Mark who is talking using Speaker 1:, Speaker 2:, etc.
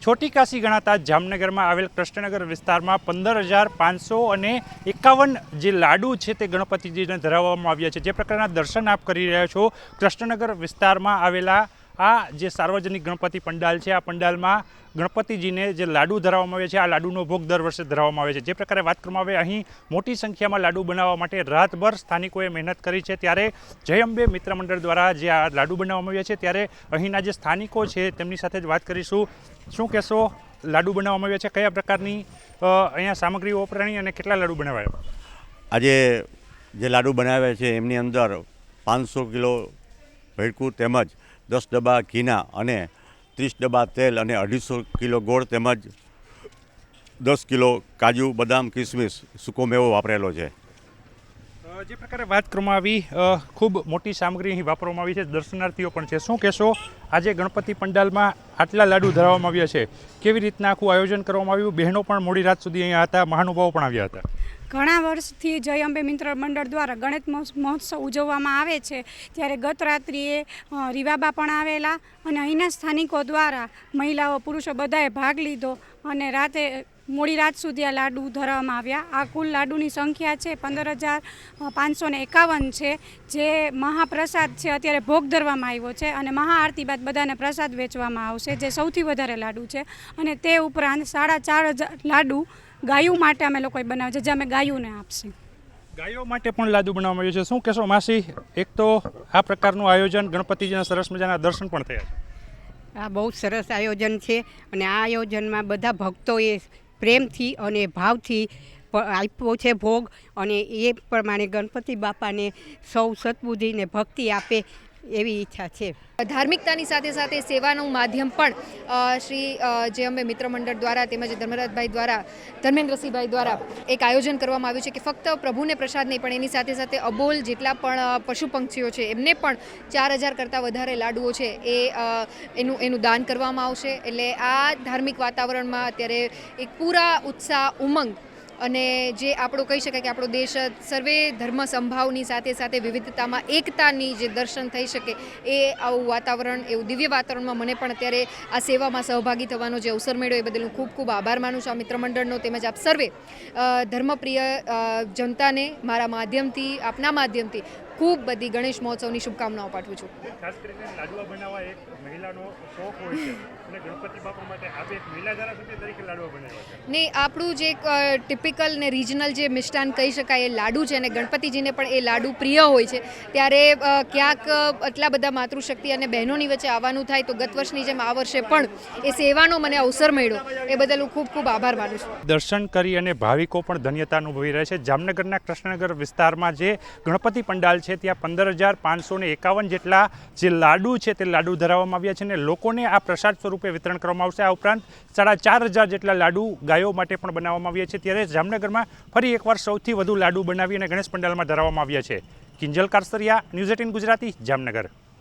Speaker 1: छोटी काशी गणाता जामनगर में आवेल कृष्णनगर विस्तार में 15,551 जे लाडू है ते गणपतिजी ने धराववामां आव्या छे। जे प्रकारना दर्शन आप करी रह्या छो कृष्णनगर विस्तार में आवेला आ जे सार्वजनिक गणपति पंडाल है, आ पंडाल में गणपतिजी ने जे लाडू धराववामां आवे छे आ लाडूनो भोग दर वर्षे धराववामां आवे छे। जे प्रकारे वात करवामां आवे अहीं मोटी संख्या में लाडू बनाववा माटे रातभर स्थानिकोए मेहनत करी छे। त्यारे जय अंबे मित्र मंडळ द्वारा जे आ लाडू बनाववामां आव्या छे त्यारे अहींना जे स्थानिको छे तेमनी साथे ज वात करीशुं। शुं कहेशो, लाडू बनाववामां आव्या छे, कया प्रकारनी अहींया सामग्री वपराणी अने केटला लाडू बनावाया?
Speaker 2: આજે જે લાડુ બનાવ્યા છે એમની અંદર 500 કિલો ભેળકું તેમજ 10 ડબ્બા ઘીના અને 30 ડબ્બા તેલ અને 250 કિલો ગોળ તેમજ 10 કિલો કાજુ બદામ કિસમિસ સૂકો મેવો વાપરેલો છે।
Speaker 1: જે પ્રકારે વાત કરવામાં આવી ખૂબ મોટી સામગ્રી અહીં વાપરવામાં આવી છે, દર્શનાર્થીઓ પણ છે। શું કહેશો, આજે ગણપતિ પંડાલમાં આટલા લાડુ ધરાવવામાં આવ્યા છે, કેવી રીતના આખું આયોજન કરવામાં આવ્યું? બહેનો પણ મોડી રાત સુધી અહીંયા હતા, મહાનુભાવો પણ આવ્યા હતા।
Speaker 3: ઘણા વર્ષથી જય અંબે મિત્ર મંડળ દ્વારા ગણેશ મહોત્સવ ઉજવવામાં આવે છે, ત્યારે ગત રાત્રિએ રીવાબા પણ આવેલા અને અહીંના સ્થાનિકો દ્વારા મહિલાઓ પુરુષો બધાએ ભાગ લીધો અને રાતે મોડી રાત સુધી આ લાડુ ધરવામાં આવ્યા। આ કુલ લાડુની સંખ્યા છે 15,551 છે, જે મહાપ્રસાદ છે અત્યારે ભોગ ધરવામાં આવ્યો છે અને મહાઆરતી બાદ બધાને પ્રસાદ વેચવામાં આવશે, જે સૌથી વધારે લાડુ છે। અને તે ઉપરાંત 4,500 લાડુ ગાયો માટે અમે લોકોએ બનાવ્યા છે, જે અમે ગાયોને આપશે।
Speaker 1: ગાયો માટે પણ લાડુ બનાવવામાં આવ્યું છે। શું કહેશો માસી, એક તો આ પ્રકારનું આયોજન, ગણપતિજીના સરસ મજાના દર્શન પણ થયા છે।
Speaker 4: આ બહુ સરસ આયોજન છે અને આ આયોજનમાં બધા ભક્તોએ પ્રેમથી અને ભાવથી આપ્યો છે ભોગ, અને એ પ્રમાણે ગણપતિ બાપાને સૌ સદબુદ્ધિને ભક્તિ આપે એવી ઈચ્છા છે।
Speaker 5: धार्मिकतानी साथे साथे सेवानुं माध्यम पण श्री जय अंबे मित्र मंडळ द्वारा तेमज धर्मराजभाई द्वारा धर्मेन्द्रसिंहभाई द्वारा एक आयोजन करवामां आव्युं छे कि फक्त प्रभुने प्रसाद नहीं पण एनी साथे साथे अबोल जेटला पण पशु पंक्षीओ छे एमने पण 4,000 करता वधारे लाडुओ छे एनुं दान करवामां आवशे। एटले आ धार्मिक वातावरणमां अत्यारे एक पूरा उत्साह उमंग અને જે આપણો કહી શકાય કે આપણો દેશ સર્વે ધર્મ સંભાવની સાથે સાથે વિવિધતામાં એકતાની જે દર્શન થઈ શકે એ આવું વાતાવરણ, એવું દિવ્ય વાતાવરણમાં મને પણ અત્યારે આ સેવામાં સહભાગી થવાનો જે અવસર મળ્યો એ બદલ હું ખૂબ ખૂબ આભાર માનું છું આ મિત્ર મંડળનો, તેમજ આપ સર્વે ધર્મપ્રિય જનતાને મારા માધ્યમથી, આપના માધ્યમથી ખૂબ બધી ગણેશ મહોત્સવની શુભકામનાઓ પાઠવું છું।
Speaker 1: ખાસ કરીને લાડવા બનાવવા એક મહિલાનો શોખ હોય છે અને ગણપતિ બાપા માટે આપે એક મહિલા ધારાસભ્ય તરીકે લાડવા બનાવ્યા છે
Speaker 5: ને આપણું જે ટિપિકલ ને રિજનલ જે મિષ્ટાન કહી શકાય એ લાડુ છે અને ગણપતિજીને પણ એ લાડુ પ્રિય હોય છે, ત્યારે ક્યાંક આટલા બધા માતૃશક્તિ અને બહેનોની વચ્ચે આવવાનું થાય તો ગત વર્ષની જેમ આ વર્ષે પણ એ સેવાનો મને અવસર મળ્યો એ બદલ હું ખૂબ ખૂબ આભાર માનું છું।
Speaker 1: દર્શન કરી અને ભાવિકો પણ ધન્યતા અનુભવી રહ્યા છે। જામનગરના કૃષ્ણનગર વિસ્તારમાં જે ગણપતિ પંડાલ છે ત્યાં 15,551 જેટલા જે લાડુ છે તે લાડુ ધરાવવામાં આવ્યા છે અને લોકોને આ પ્રસાદ સ્વરૂપે વિતરણ કરવામાં આવશે। આ ઉપરાંત 4,500 જેટલા લાડુ ગાયો માટે પણ બનાવવામાં આવ્યા છે। ત્યારે જામનગરમાં ફરી એકવાર સૌથી વધુ લાડુ બનાવી અને ગણેશ પંડાલમાં ધરાવવામાં આવ્યા છે। કિંજલ કારસરિયા, ન્યૂઝ 18 ગુજરાતી, જામનગર।